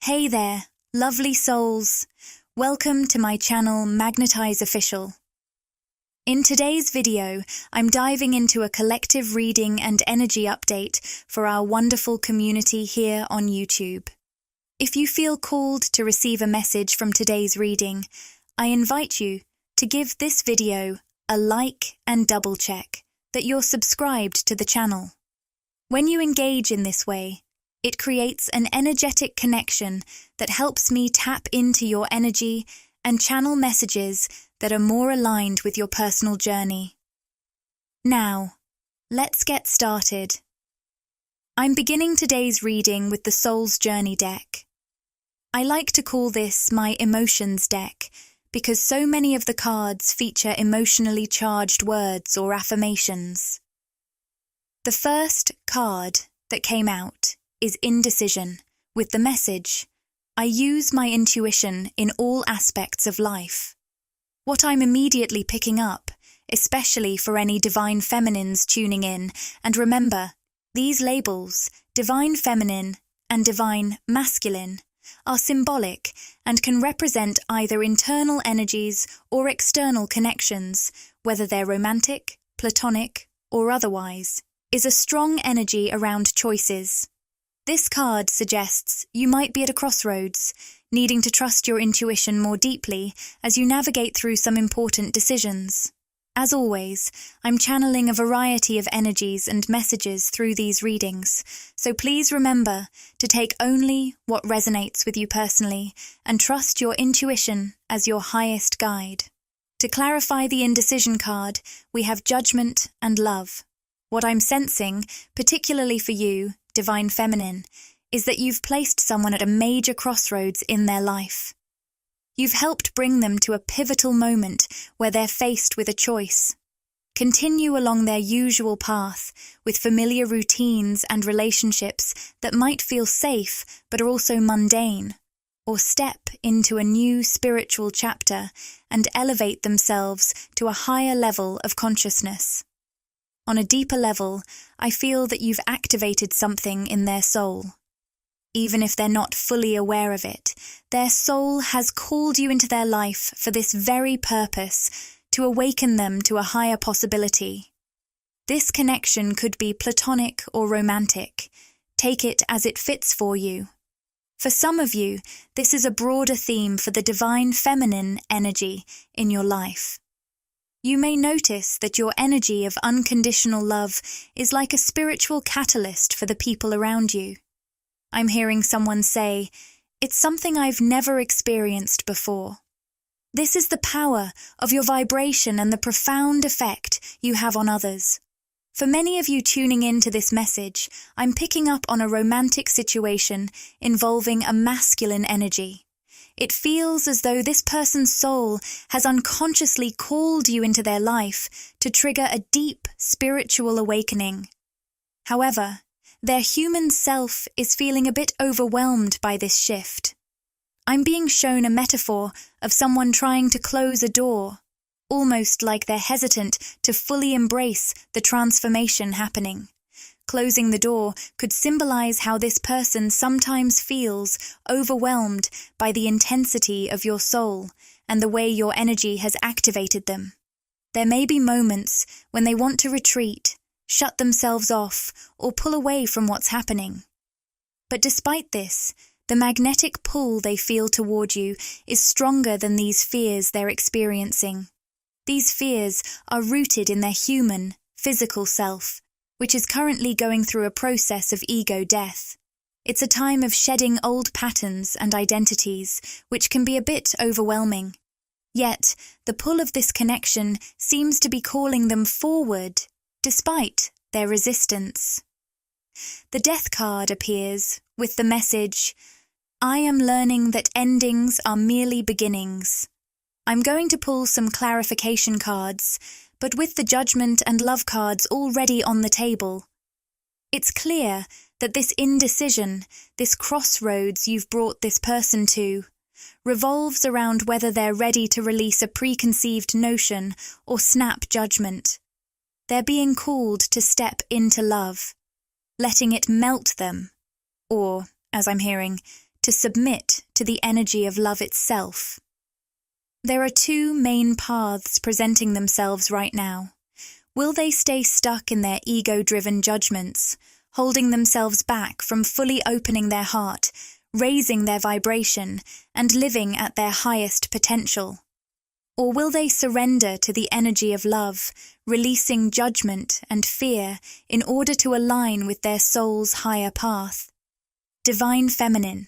Hey there, lovely souls. Welcome to my channel Magnetize Official. In today's video, I'm diving into a collective reading and energy update for our wonderful community here on YouTube. If you feel called to receive a message from today's reading, I invite you to give this video a like and double check that you're subscribed to the channel. When you engage in this way, it creates an energetic connection that helps me tap into your energy and channel messages that are more aligned with your personal journey. Now, let's get started. I'm beginning today's reading with the Soul's Journey deck. I like to call this my emotions deck because so many of the cards feature emotionally charged words or affirmations. The first card that came out is Indecision, with the message, I use my intuition in all aspects of life. What I'm immediately picking up, especially for any Divine Feminines tuning in, and remember, these labels, Divine Feminine and Divine Masculine, are symbolic and can represent either internal energies or external connections, whether they're romantic, platonic, or otherwise, is a strong energy around choices. This card suggests you might be at a crossroads, needing to trust your intuition more deeply as you navigate through some important decisions. As always, I'm channeling a variety of energies and messages through these readings, so please remember to take only what resonates with you personally and trust your intuition as your highest guide. To clarify the Indecision card, we have Judgment and Love. What I'm sensing, particularly for you, Divine Feminine, is that you've placed someone at a major crossroads in their life. You've helped bring them to a pivotal moment where they're faced with a choice. Continue along their usual path with familiar routines and relationships that might feel safe but are also mundane, or step into a new spiritual chapter and elevate themselves to a higher level of consciousness. On a deeper level, I feel that you've activated something in their soul. Even if they're not fully aware of it, their soul has called you into their life for this very purpose, to awaken them to a higher possibility. This connection could be platonic or romantic. Take it as it fits for you. For some of you, this is a broader theme for the Divine Feminine energy in your life. You may notice that your energy of unconditional love is like a spiritual catalyst for the people around you. I'm hearing someone say, it's something I've never experienced before. This is the power of your vibration and the profound effect you have on others. For many of you tuning in to this message, I'm picking up on a romantic situation involving a masculine energy. It feels as though this person's soul has unconsciously called you into their life to trigger a deep spiritual awakening. However, their human self is feeling a bit overwhelmed by this shift. I'm being shown a metaphor of someone trying to close a door, almost like they're hesitant to fully embrace the transformation happening. Closing the door could symbolize how this person sometimes feels overwhelmed by the intensity of your soul and the way your energy has activated them. There may be moments when they want to retreat, shut themselves off, or pull away from what's happening. But despite this, the magnetic pull they feel toward you is stronger than these fears they're experiencing. These fears are rooted in their human, physical self, which is currently going through a process of ego death. It's a time of shedding old patterns and identities, which can be a bit overwhelming. Yet, the pull of this connection seems to be calling them forward, despite their resistance. The Death card appears with the message, I am learning that endings are merely beginnings. I'm going to pull some clarification cards, but with the Judgment and Love cards already on the table, it's clear that this indecision, this crossroads you've brought this person to, revolves around whether they're ready to release a preconceived notion or snap judgment. They're being called to step into love, letting it melt them, or, as I'm hearing, to submit to the energy of love itself. There are two main paths presenting themselves right now. Will they stay stuck in their ego-driven judgments, holding themselves back from fully opening their heart, raising their vibration, and living at their highest potential? Or will they surrender to the energy of love, releasing judgment and fear in order to align with their soul's higher path? Divine Feminine.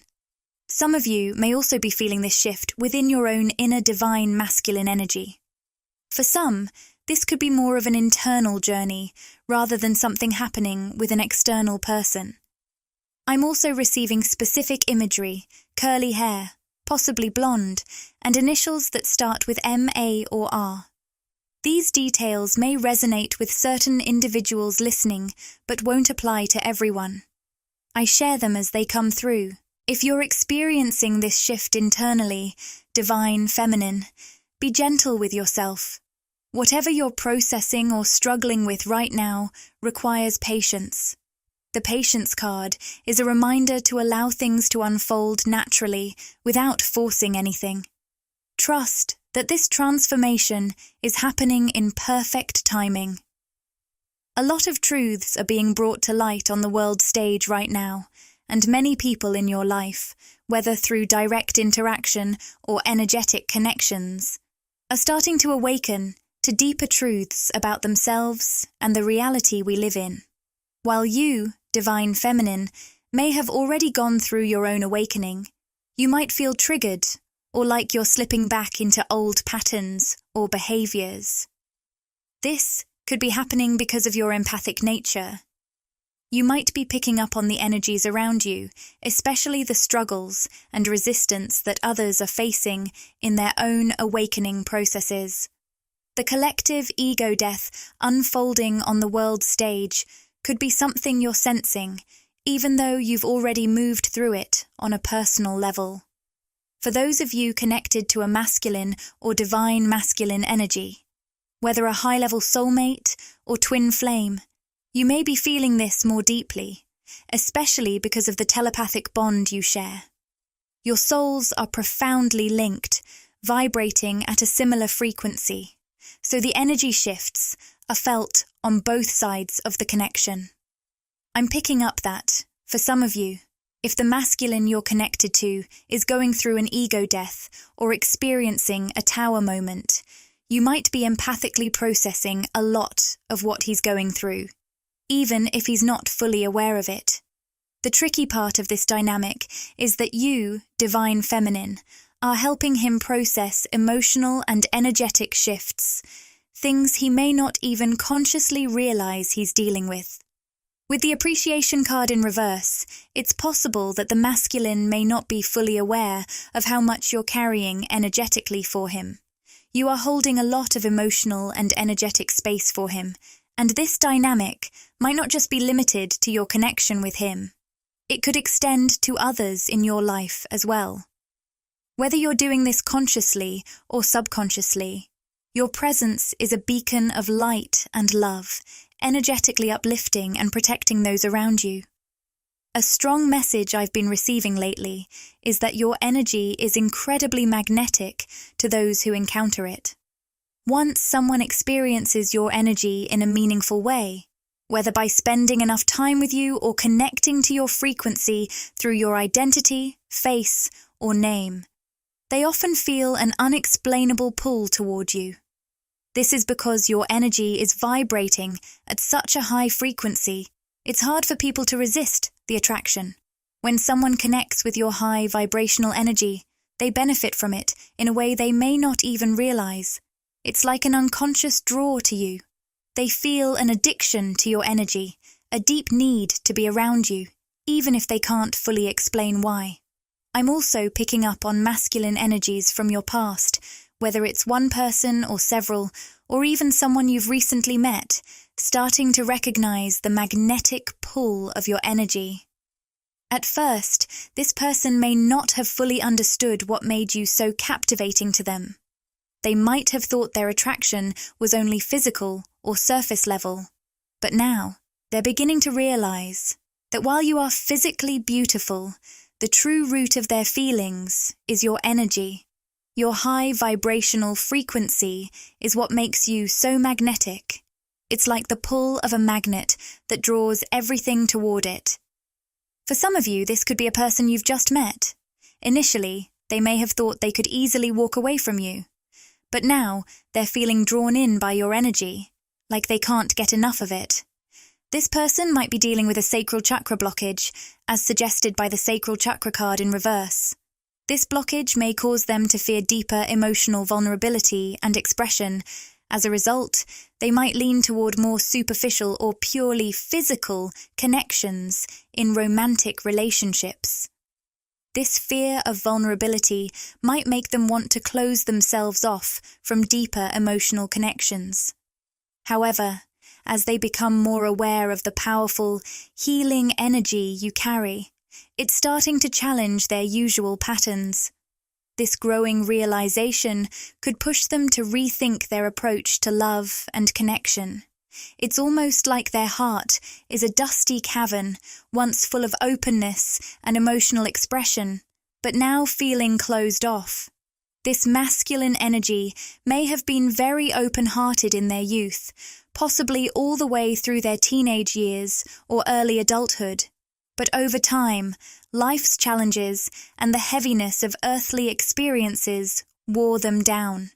Some of you may also be feeling this shift within your own inner divine masculine energy. For some, this could be more of an internal journey rather than something happening with an external person. I'm also receiving specific imagery, curly hair, possibly blonde, and initials that start with M, A, or R. These details may resonate with certain individuals listening, but won't apply to everyone. I share them as they come through. If you're experiencing this shift internally, Divine Feminine, be gentle with yourself. Whatever you're processing or struggling with right now requires patience. The Patience card is a reminder to allow things to unfold naturally without forcing anything. Trust that this transformation is happening in perfect timing. A lot of truths are being brought to light on the world stage right now, and many people in your life, whether through direct interaction or energetic connections, are starting to awaken to deeper truths about themselves and the reality we live in. While you, Divine Feminine, may have already gone through your own awakening, you might feel triggered or like you're slipping back into old patterns or behaviors. This could be happening because of your empathic nature. You might be picking up on the energies around you, especially the struggles and resistance that others are facing in their own awakening processes. The collective ego death unfolding on the world stage could be something you're sensing, even though you've already moved through it on a personal level. For those of you connected to a masculine or divine masculine energy, whether a high-level soulmate or twin flame, you may be feeling this more deeply, especially because of the telepathic bond you share. Your souls are profoundly linked, vibrating at a similar frequency, so the energy shifts are felt on both sides of the connection. I'm picking up that, for some of you, if the masculine you're connected to is going through an ego death or experiencing a tower moment, you might be empathically processing a lot of what he's going through, even if he's not fully aware of it. The tricky part of this dynamic is that you, Divine Feminine, are helping him process emotional and energetic shifts, things he may not even consciously realize he's dealing with. With the Appreciation card in reverse, it's possible that the masculine may not be fully aware of how much you're carrying energetically for him. You are holding a lot of emotional and energetic space for him, and this dynamic might not just be limited to your connection with him. It could extend to others in your life as well. Whether you're doing this consciously or subconsciously, your presence is a beacon of light and love, energetically uplifting and protecting those around you. A strong message I've been receiving lately is that your energy is incredibly magnetic to those who encounter it. Once someone experiences your energy in a meaningful way, whether by spending enough time with you or connecting to your frequency through your identity, face, or name, they often feel an unexplainable pull toward you. This is because your energy is vibrating at such a high frequency, it's hard for people to resist the attraction. When someone connects with your high vibrational energy, they benefit from it in a way they may not even realize. It's like an unconscious draw to you. They feel an addiction to your energy, a deep need to be around you, even if they can't fully explain why. I'm also picking up on masculine energies from your past, whether it's one person or several, or even someone you've recently met, starting to recognize the magnetic pull of your energy. At first, this person may not have fully understood what made you so captivating to them. They might have thought their attraction was only physical or surface level, but now they're beginning to realize that while you are physically beautiful, the true root of their feelings is your energy. Your high vibrational frequency is what makes you so magnetic. It's like the pull of a magnet that draws everything toward it. For some of you, this could be a person you've just met. Initially, they may have thought they could easily walk away from you. But now, they're feeling drawn in by your energy, like they can't get enough of it. This person might be dealing with a sacral chakra blockage, as suggested by the sacral chakra card in reverse. This blockage may cause them to fear deeper emotional vulnerability and expression. As a result, they might lean toward more superficial or purely physical connections in romantic relationships. This fear of vulnerability might make them want to close themselves off from deeper emotional connections. However, as they become more aware of the powerful, healing energy you carry, it's starting to challenge their usual patterns. This growing realization could push them to rethink their approach to love and connection. It's almost like their heart is a dusty cavern, once full of openness and emotional expression, but now feeling closed off. This masculine energy may have been very open-hearted in their youth, possibly all the way through their teenage years or early adulthood. But over time, life's challenges and the heaviness of earthly experiences wore them down.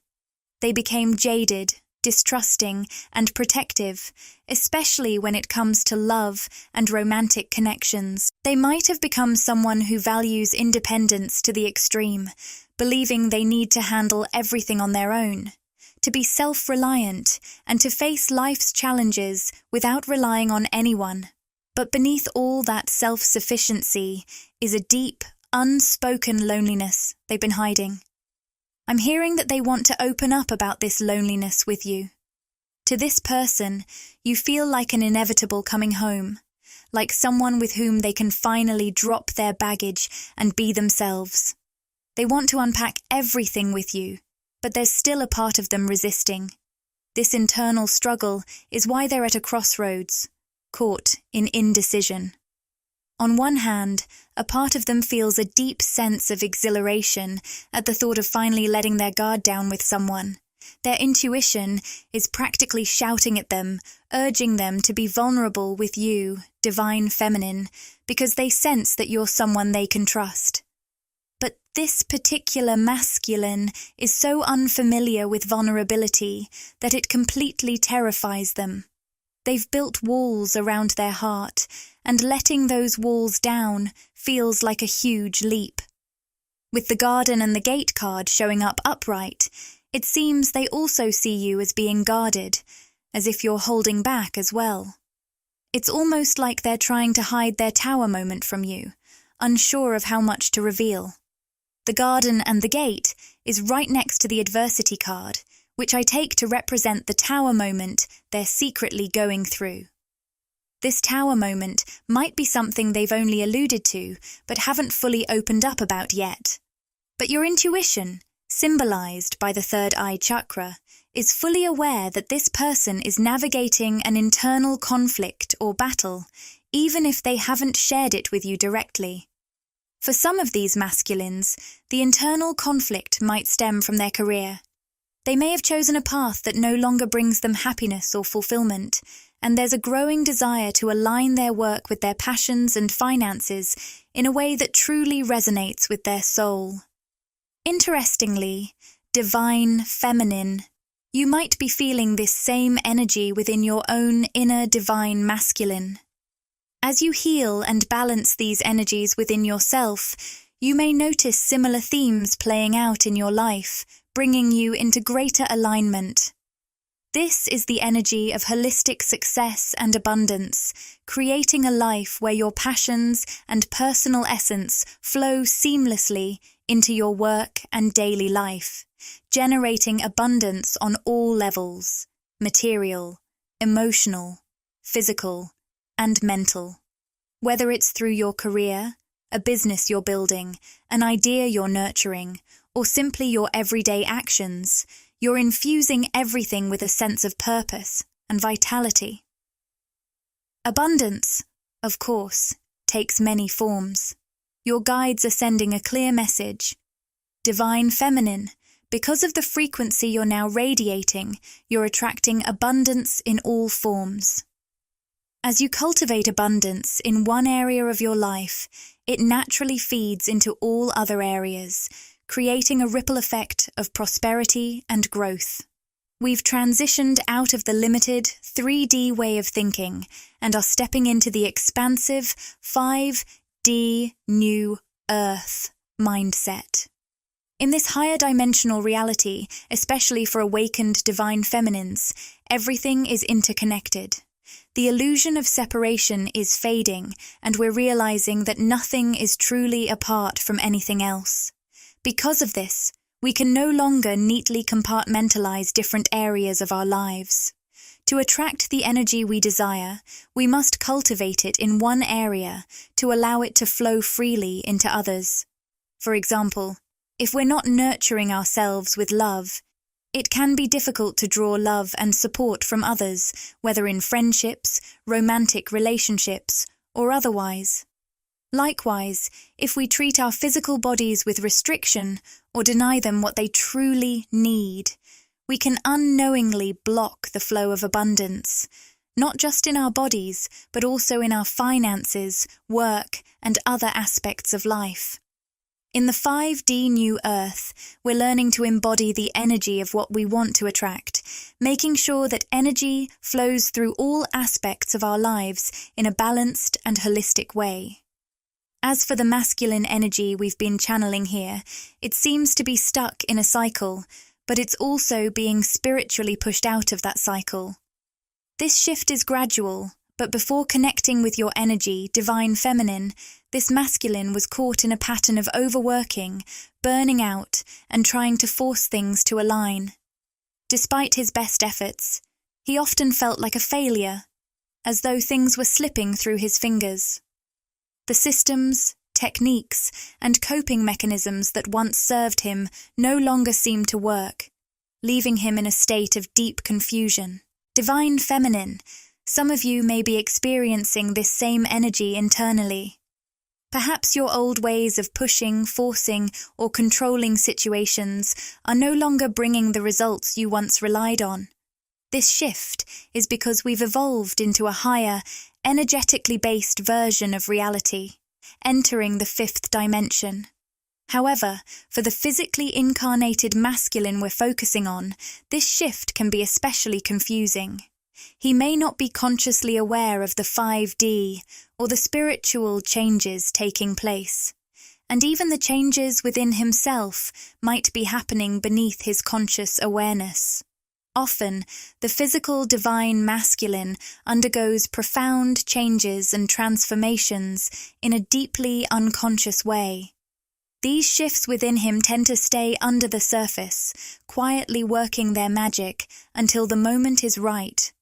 They became jaded, distrusting, and protective, especially when it comes to love and romantic connections. They might have become someone who values independence to the extreme, believing they need to handle everything on their own, to be self-reliant, and to face life's challenges without relying on anyone. But beneath all that self-sufficiency is a deep, unspoken loneliness they've been hiding. I'm hearing that they want to open up about this loneliness with you. To this person, you feel like an inevitable coming home, like someone with whom they can finally drop their baggage and be themselves. They want to unpack everything with you, but there's still a part of them resisting. This internal struggle is why they're at a crossroads, caught in indecision. On one hand, a part of them feels a deep sense of exhilaration at the thought of finally letting their guard down with someone. Their intuition is practically shouting at them, urging them to be vulnerable with you, divine feminine, because they sense that you're someone they can trust. But this particular masculine is so unfamiliar with vulnerability that it completely terrifies them. They've built walls around their heart, and letting those walls down feels like a huge leap. With the garden and the gate card showing up upright, it seems they also see you as being guarded, as if you're holding back as well. It's almost like they're trying to hide their tower moment from you, unsure of how much to reveal. The garden and the gate is right next to the adversity card, which I take to represent the tower moment they're secretly going through. This tower moment might be something they've only alluded to, but haven't fully opened up about yet. But your intuition, symbolized by the third eye chakra, is fully aware that this person is navigating an internal conflict or battle, even if they haven't shared it with you directly. For some of these masculines, the internal conflict might stem from their career. They may have chosen a path that no longer brings them happiness or fulfillment, and there's a growing desire to align their work with their passions and finances in a way that truly resonates with their soul. Interestingly, divine feminine, you might be feeling this same energy within your own inner divine masculine. As you heal and balance these energies within yourself, you may notice similar themes playing out in your life, bringing you into greater alignment. This is the energy of holistic success and abundance, creating a life where your passions and personal essence flow seamlessly into your work and daily life, generating abundance on all levels: material, emotional, physical, and mental. Whether it's through your career, a business you're building, an idea you're nurturing, or simply your everyday actions, you're infusing everything with a sense of purpose and vitality. Abundance, of course, takes many forms. your guides are sending a clear message. Divine Feminine, because of the frequency you're now radiating, you're attracting abundance in all forms. As you cultivate abundance in one area of your life, it naturally feeds into all other areas, creating a ripple effect of prosperity and growth. We've transitioned out of the limited 3D way of thinking and are stepping into the expansive 5D New Earth mindset. In this higher dimensional reality, especially for awakened divine feminines, everything is interconnected. The illusion of separation is fading, and we're realizing that nothing is truly apart from anything else. Because of this, we can no longer neatly compartmentalize different areas of our lives. To attract the energy we desire, we must cultivate it in one area to allow it to flow freely into others. For example, if we're not nurturing ourselves with love, it can be difficult to draw love and support from others, whether in friendships, romantic relationships, or otherwise. Likewise, if we treat our physical bodies with restriction or deny them what they truly need, we can unknowingly block the flow of abundance, not just in our bodies, but also in our finances, work, and other aspects of life. In the 5D New Earth, we're learning to embody the energy of what we want to attract, making sure that energy flows through all aspects of our lives in a balanced and holistic way. As for the masculine energy we've been channeling here, it seems to be stuck in a cycle, but it's also being spiritually pushed out of that cycle. This shift is gradual, but before connecting with your energy, divine feminine, this masculine was caught in a pattern of overworking, burning out, and trying to force things to align. Despite his best efforts, he often felt like a failure, as though things were slipping through his fingers. The systems, techniques, and coping mechanisms that once served him no longer seemed to work, leaving him in a state of deep confusion. Divine feminine, some of you may be experiencing this same energy internally. Perhaps your old ways of pushing, forcing, or controlling situations are no longer bringing the results you once relied on. This shift is because we've evolved into a higher, energetically based version of reality, entering the 5th dimension. However, for the physically incarnated masculine we're focusing on, this shift can be especially confusing. He may not be consciously aware of the 5D or the spiritual changes taking place, and even the changes within himself might be happening beneath his conscious awareness. Often, the physical divine masculine undergoes profound changes and transformations in a deeply unconscious way. These shifts within him tend to stay under the surface, quietly working their magic until the moment is right,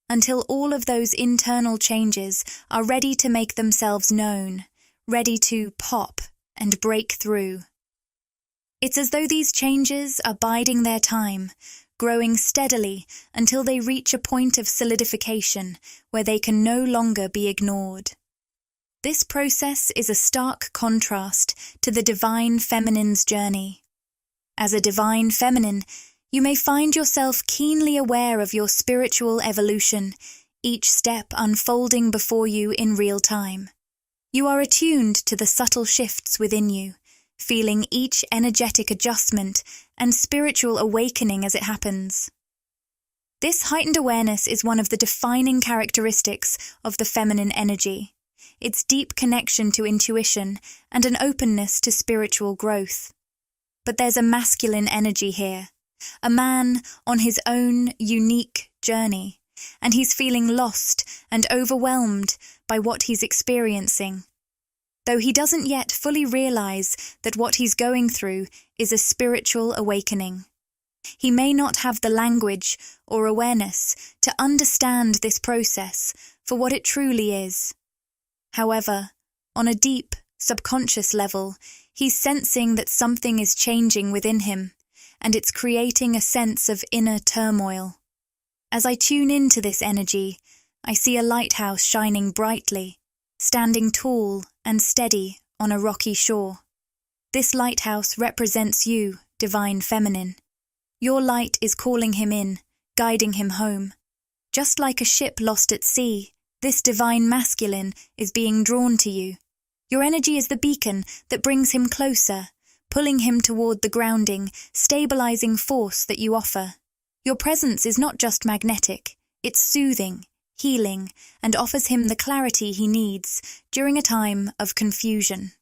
until all of those internal changes are ready to make themselves known, ready to pop and break through. It's as though these changes are biding their time, growing steadily until they reach a point of solidification where they can no longer be ignored. This process is a stark contrast to the divine feminine's journey. As a divine feminine, you may find yourself keenly aware of your spiritual evolution, each step unfolding before you in real time. You are attuned to the subtle shifts within you, feeling each energetic adjustment and spiritual awakening as it happens. This heightened awareness is one of the defining characteristics of the feminine energy, its deep connection to intuition and an openness to spiritual growth. But there's a masculine energy here, a man on his own unique journey, and he's feeling lost and overwhelmed by what he's experiencing. Though he doesn't yet fully realize that what he's going through is a spiritual awakening. He may not have the language or awareness to understand this process for what it truly is. However, on a deep, subconscious level, he's sensing that something is changing within him, and it's creating a sense of inner turmoil. As I tune into this energy, I see a lighthouse shining brightly, standing tall and steady on a rocky shore. This lighthouse represents you, divine feminine. Your light is calling him in, guiding him home. Just like a ship lost at sea, this divine masculine is being drawn to you. Your energy is the beacon that brings him closer, pulling him toward the grounding, stabilizing force that you offer. Your presence is not just magnetic, it's soothing, healing, and offers him the clarity he needs during a time of confusion.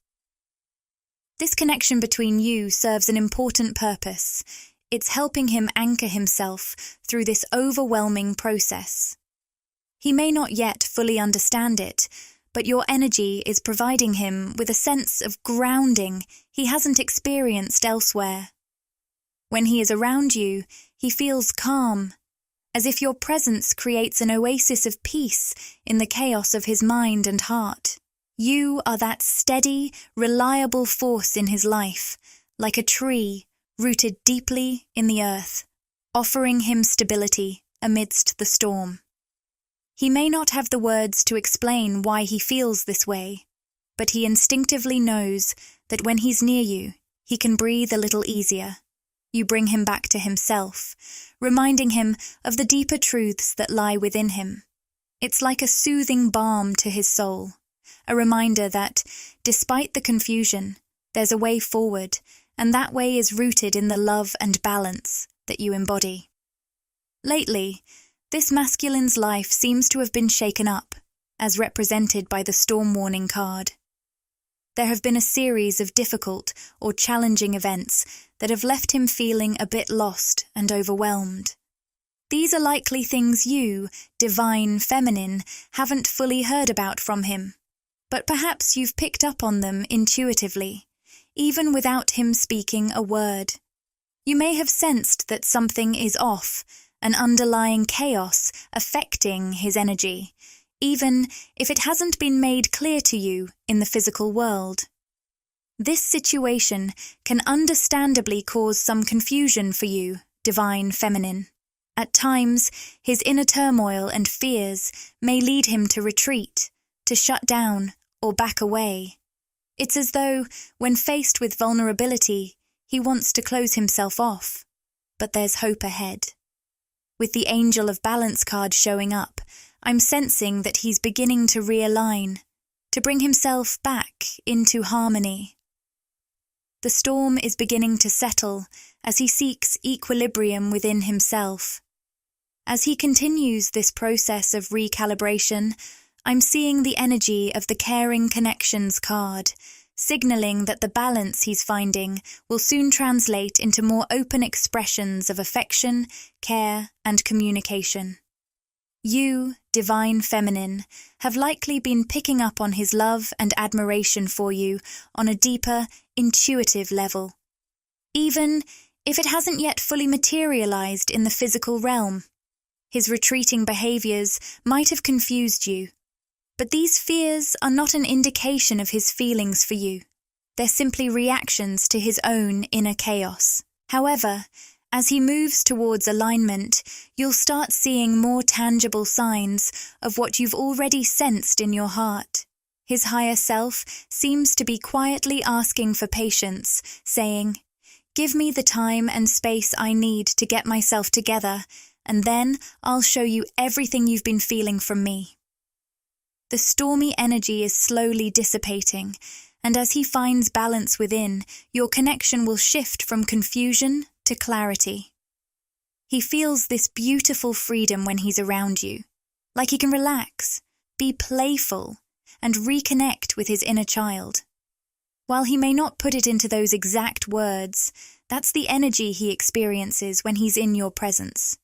This connection between you serves an important purpose. It's helping him anchor himself through this overwhelming process. He may not yet fully understand it, but your energy is providing him with a sense of grounding he hasn't experienced elsewhere. When he is around you, he feels calm, as if your presence creates an oasis of peace in the chaos of his mind and heart. You are that steady, reliable force in his life, like a tree rooted deeply in the earth, offering him stability amidst the storm. He may not have the words to explain why he feels this way, but he instinctively knows that when he's near you, he can breathe a little easier. You bring him back to himself, reminding him of the deeper truths that lie within him. It's like a soothing balm to his soul, a reminder that, despite the confusion, there's a way forward, and that way is rooted in the love and balance that you embody. Lately, this masculine's life seems to have been shaken up, as represented by the storm warning card. There have been a series of difficult or challenging events that have left him feeling a bit lost and overwhelmed. These are likely things you, divine feminine, haven't fully heard about from him, but perhaps you've picked up on them intuitively, even without him speaking a word. You may have sensed that something is off, an underlying chaos affecting his energy, even if it hasn't been made clear to you in the physical world. This situation can understandably cause some confusion for you, divine feminine. At times, his inner turmoil and fears may lead him to retreat, to shut down, or back away. It's as though, when faced with vulnerability, he wants to close himself off. But there's hope ahead. With the Angel of Balance card showing up, I'm sensing that he's beginning to realign, to bring himself back into harmony. The storm is beginning to settle as he seeks equilibrium within himself. As he continues this process of recalibration, I'm seeing the energy of the Caring Connections card, signaling that the balance he's finding will soon translate into more open expressions of affection, care, and communication. You, divine feminine, have likely been picking up on his love and admiration for you on a deeper, intuitive level, even if it hasn't yet fully materialized in the physical realm. His retreating behaviors might have confused you, but these fears are not an indication of his feelings for you. They're simply reactions to his own inner chaos. However, as he moves towards alignment, you'll start seeing more tangible signs of what you've already sensed in your heart. His higher self seems to be quietly asking for patience, saying, "Give me the time and space I need to get myself together, and then I'll show you everything you've been feeling from me." The stormy energy is slowly dissipating, and as he finds balance within, your connection will shift from confusion to clarity. He feels this beautiful freedom when he's around you, like he can relax, be playful, and reconnect with his inner child. While he may not put it into those exact words, that's the energy he experiences when he's in your presence.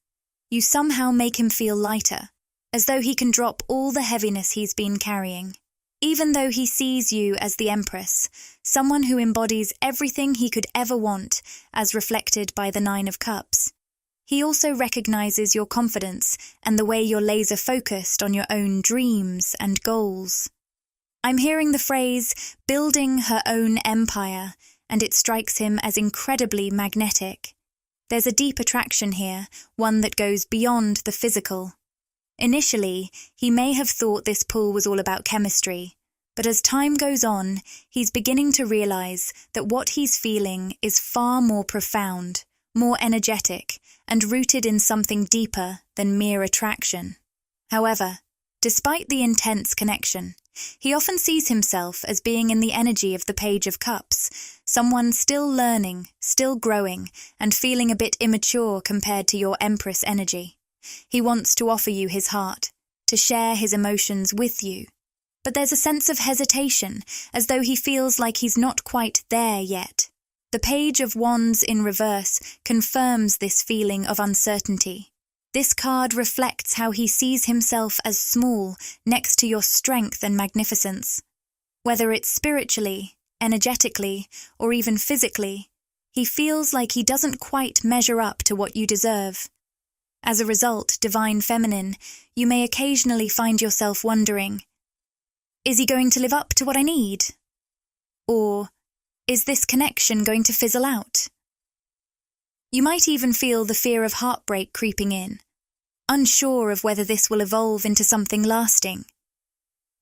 You somehow make him feel lighter, as though he can drop all the heaviness he's been carrying. Even though he sees you as the Empress, someone who embodies everything he could ever want, as reflected by the Nine of Cups, he also recognizes your confidence and the way you're laser-focused on your own dreams and goals. I'm hearing the phrase, building her own empire, and it strikes him as incredibly magnetic. There's a deep attraction here, one that goes beyond the physical. Initially, he may have thought this pull was all about chemistry, But as time goes on, he's beginning to realize that what he's feeling is far more profound, more energetic, and rooted in something deeper than mere attraction. However, despite the intense connection, he often sees himself as being in the energy of the Page of Cups, someone still learning, still growing, and feeling a bit immature compared to your Empress energy. He wants to offer you his heart, to share his emotions with you. But there's a sense of hesitation, as though he feels like he's not quite there yet. The Page of Wands in reverse confirms this feeling of uncertainty. This card reflects how he sees himself as small next to your strength and magnificence. Whether it's spiritually, energetically, or even physically, he feels like he doesn't quite measure up to what you deserve. As a result, Divine Feminine, you may occasionally find yourself wondering, is he going to live up to what I need? Or, is this connection going to fizzle out? You might even feel the fear of heartbreak creeping in, unsure of whether this will evolve into something lasting.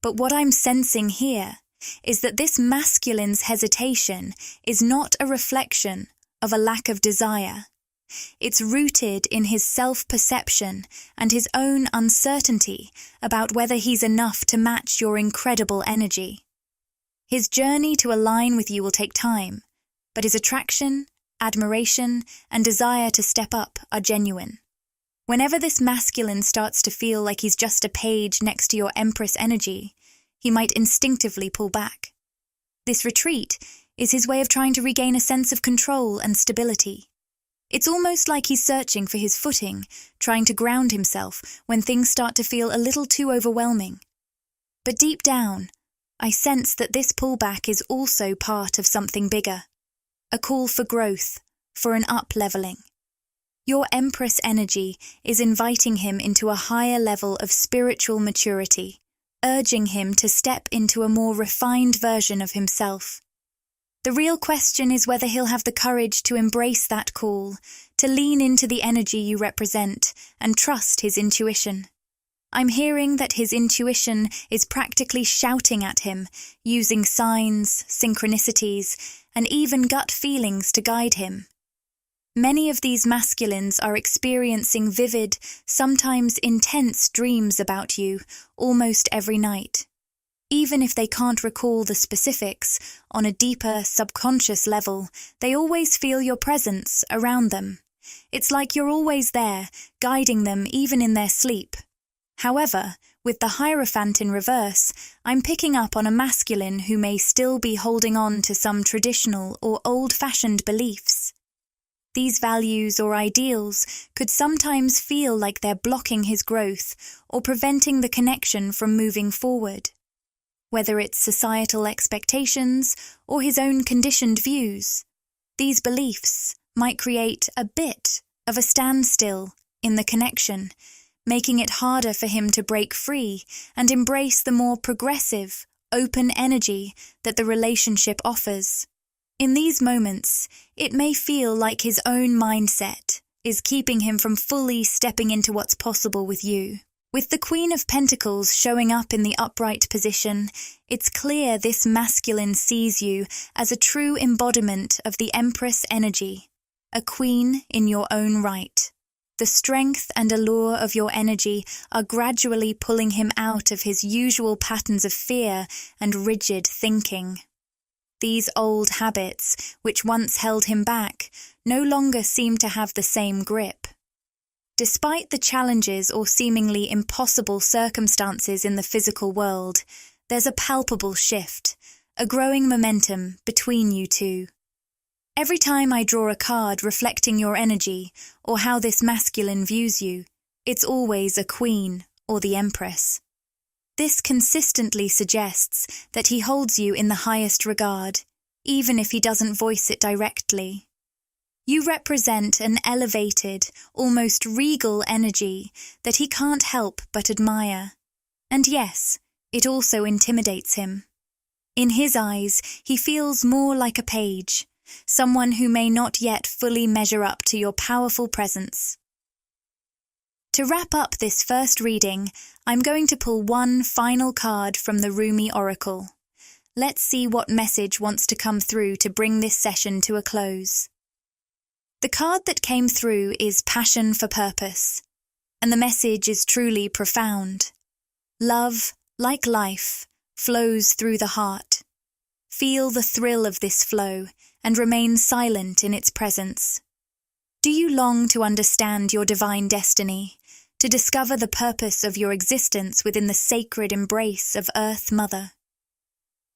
But what I'm sensing here is that this masculine's hesitation is not a reflection of a lack of desire. It's rooted in his self-perception and his own uncertainty about whether he's enough to match your incredible energy. His journey to align with you will take time, but his attraction, admiration, and desire to step up are genuine. Whenever this masculine starts to feel like he's just a page next to your Empress energy, he might instinctively pull back. This retreat is his way of trying to regain a sense of control and stability. It's almost like he's searching for his footing, trying to ground himself when things start to feel a little too overwhelming. But deep down, I sense that this pullback is also part of something bigger, a call for growth, for an up-leveling. Your Empress energy is inviting him into a higher level of spiritual maturity, urging him to step into a more refined version of himself. The real question is whether he'll have the courage to embrace that call, to lean into the energy you represent, and trust his intuition. I'm hearing that his intuition is practically shouting at him, using signs, synchronicities, and even gut feelings to guide him. Many of these masculines are experiencing vivid, sometimes intense dreams about you almost every night. Even if they can't recall the specifics, on a deeper, subconscious level, they always feel your presence around them. It's like you're always there, guiding them even in their sleep. However, with the Hierophant in reverse, I'm picking up on a masculine who may still be holding on to some traditional or old-fashioned beliefs. These values or ideals could sometimes feel like they're blocking his growth or preventing the connection from moving forward. Whether it's societal expectations or his own conditioned views, these beliefs might create a bit of a standstill in the connection, making it harder for him to break free and embrace the more progressive, open energy that the relationship offers. In these moments, it may feel like his own mindset is keeping him from fully stepping into what's possible with you. With the Queen of Pentacles showing up in the upright position, it's clear this masculine sees you as a true embodiment of the Empress energy, a queen in your own right. The strength and allure of your energy are gradually pulling him out of his usual patterns of fear and rigid thinking. These old habits, which once held him back, no longer seem to have the same grip. Despite the challenges or seemingly impossible circumstances in the physical world, there's a palpable shift, a growing momentum between you two. Every time I draw a card reflecting your energy or how this masculine views you, it's always a queen or the Empress. This consistently suggests that he holds you in the highest regard, even if he doesn't voice it directly. You represent an elevated, almost regal energy that he can't help but admire. And yes, it also intimidates him. In his eyes, he feels more like a page, someone who may not yet fully measure up to your powerful presence. To wrap up this first reading, I'm going to pull one final card from the Rumi Oracle. let's see what message wants to come through to bring this session to a close. The card that came through is Passion for Purpose, and the message is truly profound. Love, like life, flows through the heart. Feel the thrill of this flow and remain silent in its presence. Do you long to understand your divine destiny, to discover the purpose of your existence within the sacred embrace of Earth Mother?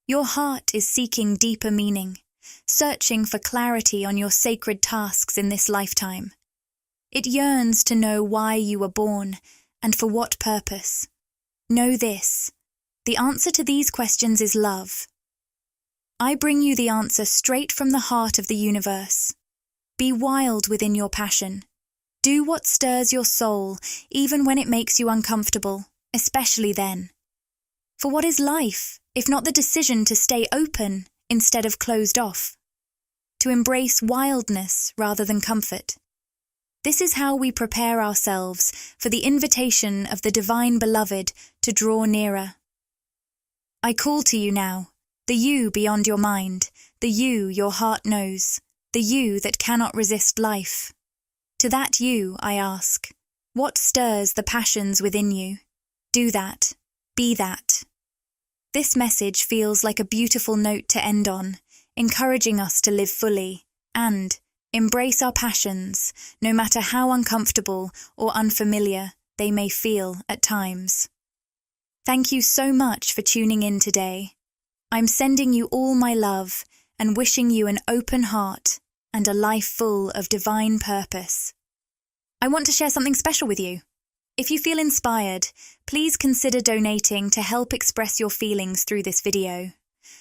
Your heart is seeking deeper meaning, searching for clarity on your sacred tasks in this lifetime. It yearns to know why you were born and for what purpose. Know this: the answer to these questions is love. I bring you the answer straight from the heart of the universe. Be wild within your passion. Do what stirs your soul, even when it makes you uncomfortable, especially then. For what is life, if not the decision to stay open instead of closed off? To embrace wildness rather than comfort. This is how we prepare ourselves for the invitation of the Divine Beloved to draw nearer. I call to you now, the you beyond your mind, the you your heart knows, the you that cannot resist life. To that you, I ask, what stirs the passions within you? Do that. Be that. This message feels like a beautiful note to end on, encouraging us to live fully and embrace our passions, no matter how uncomfortable or unfamiliar they may feel at times. Thank you so much for tuning in today. I'm sending you all my love and wishing you an open heart and a life full of divine purpose. I want to share something special with you. If you feel inspired, please consider donating to help express your feelings through this video.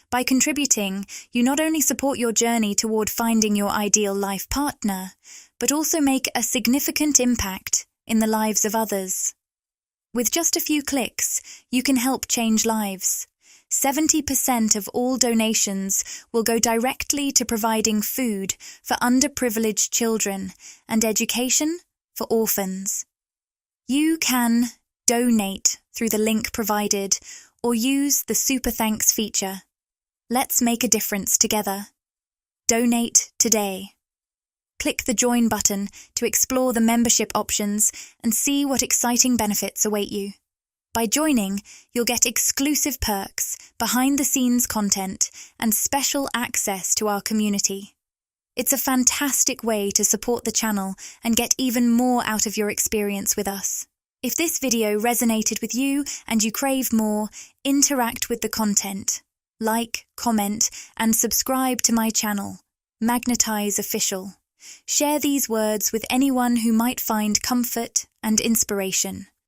By contributing, you not only support your journey toward finding your ideal life partner, but also make a significant impact in the lives of others. With just a few clicks, you can help change lives. 70% of all donations will go directly to providing food for underprivileged children and education for orphans. You can donate through the link provided or use the Super Thanks feature. Let's make a difference together. Donate today. Click the Join button to explore the membership options and see what exciting benefits await you. By joining, you'll get exclusive perks, behind-the-scenes content, and special access to our community. It's a fantastic way to support the channel and get even more out of your experience with us. If this video resonated with you and you crave more, interact with the content. Like, comment, and subscribe to my channel, Magnetize Official. Share these words with anyone who might find comfort and inspiration.